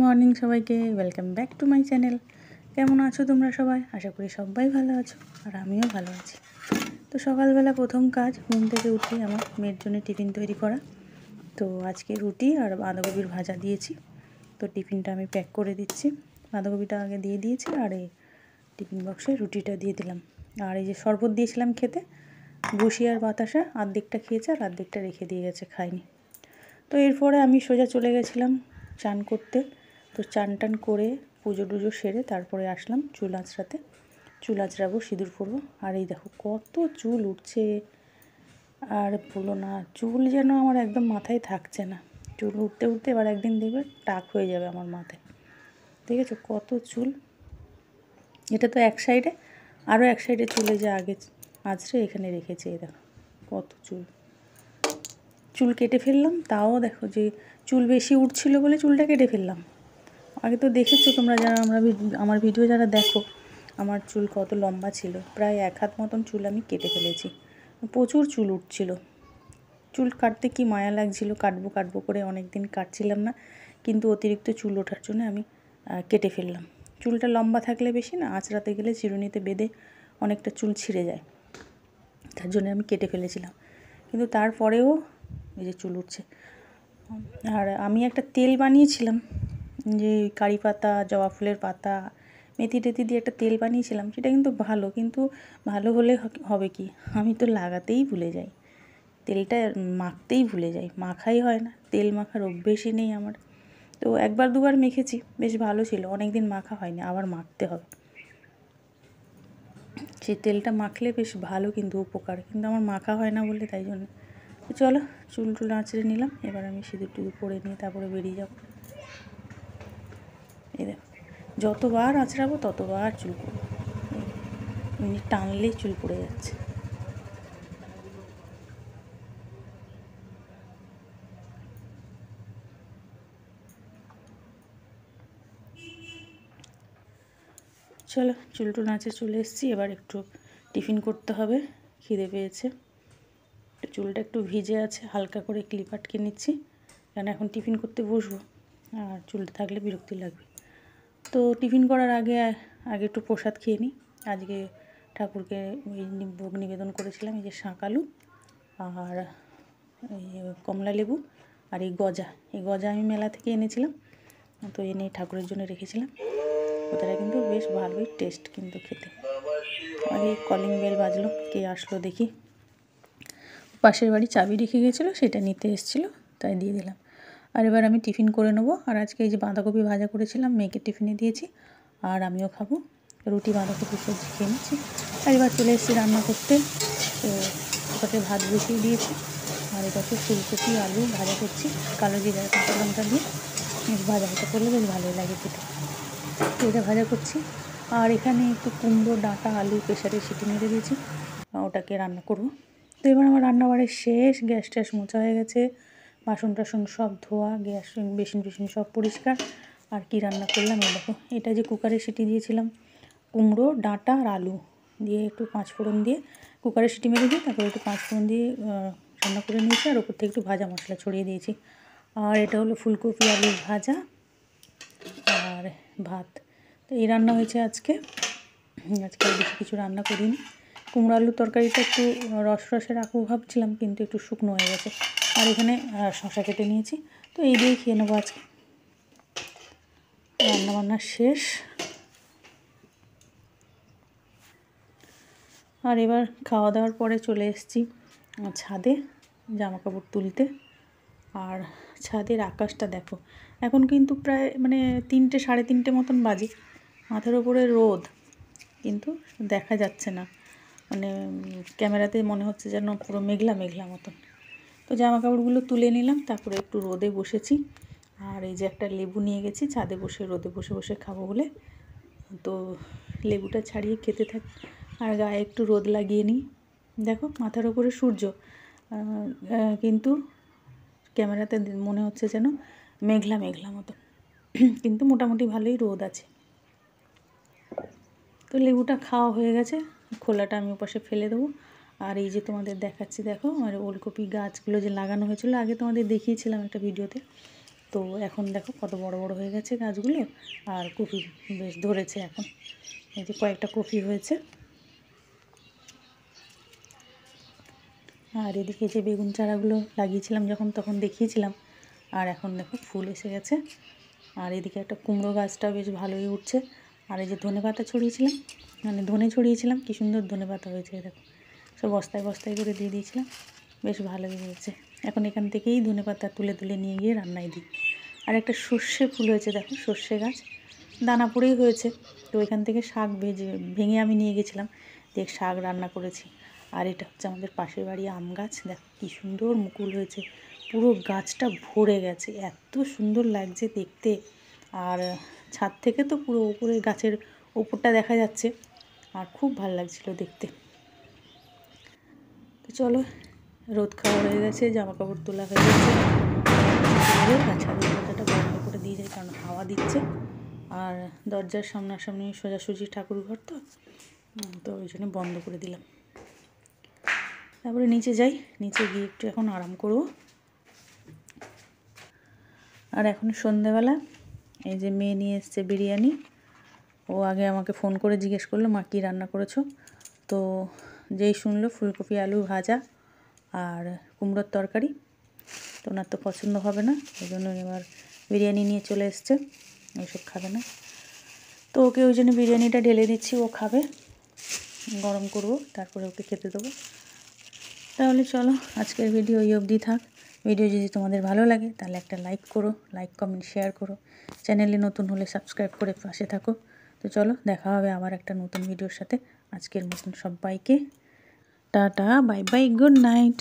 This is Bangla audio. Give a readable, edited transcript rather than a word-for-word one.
মর্নিং সবাইকে, welcome back to my channel. কেমন আছো তোমরা সবাই? আশা করি সবাই ভালো আছো, আর আমিও ভালো আছি। তো সকালবেলা প্রথম কাজ ঘুম থেকে উঠে আমার মেয়ের জন্য টিফিন তৈরি করা। তো আজকে রুটি আর বাঁধাকপির ভাজা দিয়েছি। তো টিফিনটা আমি প্যাক করে দিচ্ছি। বাঁধাকপিটা আগে দিয়ে দিয়েছি, আর এই টিফিন বক্সে রুটিটা দিয়ে দিলাম। আর এই যে শরবত দিয়েছিলাম খেতে, বসি আর বাতাসা অর্ধেকটা খেয়েছে আর অর্ধেকটা রেখে দিয়ে গেছে, খায়নি। তো এরপরে আমি সোজা চলে গেছিলাম চান করতে। তো চান টান করে পুজো টুজো সেরে তারপরে আসলাম চুল আঁচড়াতে। চুল আঁচড়াবো, সিঁদুর পরবো। আর এই দেখো কত চুল উঠছে, আর বলো না, চুল যেন আমার একদম মাথায় থাকছে না। চুল উঠতে উঠতে এবার একদিন দেখবে টাক হয়ে যাবে আমার মাথায়। দেখেছো কত চুল? এটা তো এক সাইডে, আরও এক সাইডে চুলে যে আগে আঁচড়ে এখানে রেখেছে, এই দেখো কত চুল। চুল কেটে ফেললাম, তাও দেখো যে চুল বেশি উঠছিল বলে চুলটা কেটে ফেললাম। আগে তো দেখেছো তোমরা, যারা আমার ভিডিও যারা দেখো, আমার চুল কত লম্বা ছিল, প্রায় 1 হাত মতন চুল আমি কেটে ফেলেছি। প্রচুর চুল উঠছিল। চুল কাটতে কি মায়া লাগছিল, কাটবো করে অনেক দিন কাটছিলাম না, কিন্তু অতিরিক্ত চুল ওঠার জন্য আমি কেটে ফেললাম। চুলটা লম্বা থাকলে বেশি না, আঁচড়াতে গেলে চিরুনিতে বেঁধে অনেকটা চুল ছিঁড়ে যায়, তার জন্য আমি কেটে ফেলেছিলাম। কিন্তু তারপরেও এই যে চুল উঠছে। আর আমি একটা তেল বানিয়েছিলাম, যে কারি পাতা, জবা ফুলের পাতা, মেথি টেথি দিয়ে একটা তেল বানিয়েছিলাম। সেটা কিন্তু ভালো হলে হবে কি, আমি তো লাগাতেই ভুলে যাই, তেলটা মাখতেই ভুলে যাই, মাখাই হয় না। তেল মাখার অভ্যেসই নেই আমার। তো একবার দুবার মেখেছি, বেশ ভালো ছিল, অনেক দিন মাখা হয়নি, আবার মাখতে হবে। সেই তেলটা মাখলে বেশ ভালো, কিন্তু উপকার, কিন্তু আমার মাখা হয় না বলে, তাই জন্য। চলো চুল টুল আঁচড়ে নিলাম, এবার আমি সিঁদুর টুদুর পরে নিয়ে তারপরে বেরিয়ে যাব। এই দেখো যতবার আঁচড়াবো ততবার চুল পড়বে, এমনি টানলেই চুল পড়ে যাচ্ছে। চলো চুল টুল আঁচড়ে চলে এসেছি, এবার একটু টিফিন করতে হবে, খিদে পেয়েছে। চুলটা একটু ভিজে আছে, হালকা করে ক্লিপ আটকে নিচ্ছি, কারণ এখন টিফিন করতে বসবো, আর চুলটা থাকলে বিরক্তি লাগবে। তো টিফিন করার আগে একটু প্রসাদ খেয়ে নিই। আজকে ঠাকুরকে ভোগ নিবেদন করেছিলাম, এই যে শাঁক আলু আর এই কমলা লেবু আর এই গজা আমি মেলা থেকে এনেছিলাম। তো এনে ঠাকুরের জন্য রেখেছিলাম। ওটা কিন্তু বেশ ভালোই টেস্ট কিন্তু খেতে। আগে কলিং বেল বাজলো, কে আসলো দেখি। পাশের বাড়ি চাবি রেখে গেছিলো, সেটা নিতে এসেছিলো, তাই দিয়ে দিলাম। আর এবার আমি টিফিন করে নেবো। আর আজকে এই যে বাঁধাকপি ভাজা করেছিলাম, মেয়েকে টিফিনে দিয়েছি, আর আমিও খাবো। রুটি বাঁধাকপি সবজি খেয়ে নিচ্ছি। আর এবার চলে এসেছি রান্না করতে। তো ওটাকে ভাত বসিয়ে দিয়েছি, আর এটাকে ফুলকপি আলু ভাজা করছি কালো জিরা কাঁচা লঙ্কা দিয়ে। ভাজাটা করলে বেশ ভালোই লাগে খেতে, তো এটা ভাজা করছি। আর এখানে একটু কুমড়ো ডাঁটা আলু প্রেশারে সিটি মেরে দিয়েছি, ওটাকে রান্না করব। তো এবার আমার রান্নাবাড়ির শেষ, গ্যাস ট্যাস মোছা হয়ে গেছে, বাসন টাসন সব ধোয়া, গ্যাস বেসিন সব পরিষ্কার। আর কি রান্না করলাম এই দেখো, এটা যে কুকারে সিটি দিয়েছিলাম, কুমড়ো ডাঁটা আর আলু দিয়ে একটু 5 ফোড়ন দিয়ে কুকারে সিটি মেরে দিই, তারপরে একটু 5 ফোড়ন দিয়ে রান্না করে নিয়েছি, আর ওপর থেকে একটু ভাজা মশলা ছড়িয়ে দিয়েছি। আর এটা হলো ফুলকপি আলু ভাজা আর ভাত। তো এই রান্না হয়েছে আজকে বেশি কিছু রান্না করিনি। কুমড়ো আলুর তরকারিটা একটু রসে রাখবো ভাবছিলাম, কিন্তু একটু শুকনো হয়ে গেছে। আর এখানে শশা কেটে নিয়েছি। তো এই দিয়েই খেয়ে নেবো আজকে। রান্নাবান্না শেষ। আর এবার খাওয়া দাওয়ার পরে চলে এসেছি ছাদে জামা কাপড় তুলতে। আর ছাদের আকাশটা দেখো, এখন কিন্তু প্রায় 3টে সাড়ে 3টে মতন বাজে, মাথার ওপরে রোদ, কিন্তু দেখা যাচ্ছে না, ক্যামেরাতে মনে হচ্ছে যেন পুরো মেঘলা মেঘলা মতন। তো জামা কাপড়গুলো তুলে নিলাম, তারপরে একটু রোদে বসেছি। আর এই যে একটা লেবু নিয়ে গেছি ছাদে বসে, রোদে বসে বসে খাবো বলে। তো লেবুটা ছাড়িয়ে খেতে থাকি, আর গায়ে একটু রোদ লাগিয়ে নিই। দেখো মাথার ওপরে সূর্য, কিন্তু ক্যামেরাতে মনে হচ্ছে যেন মেঘলা মেঘলা মতো, কিন্তু মোটামুটি ভালোই রোদ আছে। তো লেবুটা খাওয়া হয়ে গেছে, খোলাটা আমি ওপাশে ফেলে দেবো। আর এই যে তোমাদের দেখাচ্ছি, দেখো আমার ওলকপি গাছগুলো যে লাগানো হয়েছিল, আগে তোমাদের দেখিয়েছিলাম একটা ভিডিওতে। তো এখন দেখো কত বড় বড় হয়ে গেছে গাছগুলো, আর কপি বেশ ধরেছে এখন। এই যে কয়েকটা কপি হয়েছে। আর এদিকে যে বেগুন চারাগুলো লাগিয়েছিলাম যখন তখন দেখিয়েছিলাম, আর এখন দেখো ফুল এসে গেছে। আর এদিকে একটা কুমড়ো গাছটা বেশ ভালোই উঠছে। আর এই যে ধনেপাতা ছড়িয়েছিলাম, মানে ধনে ছড়িয়েছিলাম, কী সুন্দর ধনেপাতা হয়েছে দেখো। সব বস্তায় বস্তায় করে দিয়ে দিয়েছিলাম, বেশ ভালোই হয়েছে। এখন এখান থেকেই ধনেপাতা তুলে তুলে নিয়ে গিয়ে রান্নায় দিই। আর একটা সর্ষে ফুল হয়েছে দেখো, সর্ষে গাছ দানা পড়েই হয়েছে। তো এখান থেকে শাক ভেঙে আমি নিয়ে গেছিলাম, দেখ শাক রান্না করেছি। আর এটা হচ্ছে আমাদের পাশের বাড়ি আম গাছ, দেখো কী সুন্দর মুকুল হয়েছে, পুরো গাছটা ভরে গেছে, এত সুন্দর লাগছে দেখতে। আর ছাদ থেকে তো পুরো উপরে গাছের ওপরটা দেখা যাচ্ছে, আর খুব ভালো লাগছিল দেখতে। তো চলো, রোদ খাওয়া হয়ে গেছে, জামা কাপড় তোলা হয়ে গেছে, ছাদের দরজাটা বন্ধ করে দিয়ে যায় কারণ হাওয়া দিচ্ছে। আর দরজার সামনাসামনি সোজাসুজি ঠাকুর ঘর, তো ওই জন্য বন্ধ করে দিলাম। তারপরে নিচে যাই, নিচে গিয়ে একটু এখন আরাম করব। আর এখন সন্ধেবেলা এই যে মেয়ে নিয়ে এসছে বিরিয়ানি। ও আগে আমাকে ফোন করে জিজ্ঞেস করলো, মা কী রান্না করেছো? তো যেই শুনলো ফুলকপি আলু ভাজা আর কুমড়োর তরকারি, তো ওনার তো পছন্দ হবে না, ওই জন্য এবার বিরিয়ানি নিয়ে চলে এসছে, ওইসব খাবে না। তো ওকে ওই জন্য বিরিয়ানিটা ঢেলে দিচ্ছি, ও খাবে, গরম করব তারপরে ওকে খেতে দেবো। তাহলে চলো, আজকের ভিডিও এই অবধি থাক। ভিডিও যদি তোমাদের ভালো লাগে তাহলে একটা লাইক করো, লাইক কমেন্ট শেয়ার করো। চ্যানেলে নতুন হলে সাবস্ক্রাইব করে পাশে থাকো। তো চলো, দেখা হবে আবার একটা নতুন ভিডিওর সাথে। আজকের মতন সবাইকে tata, bye bye, good night.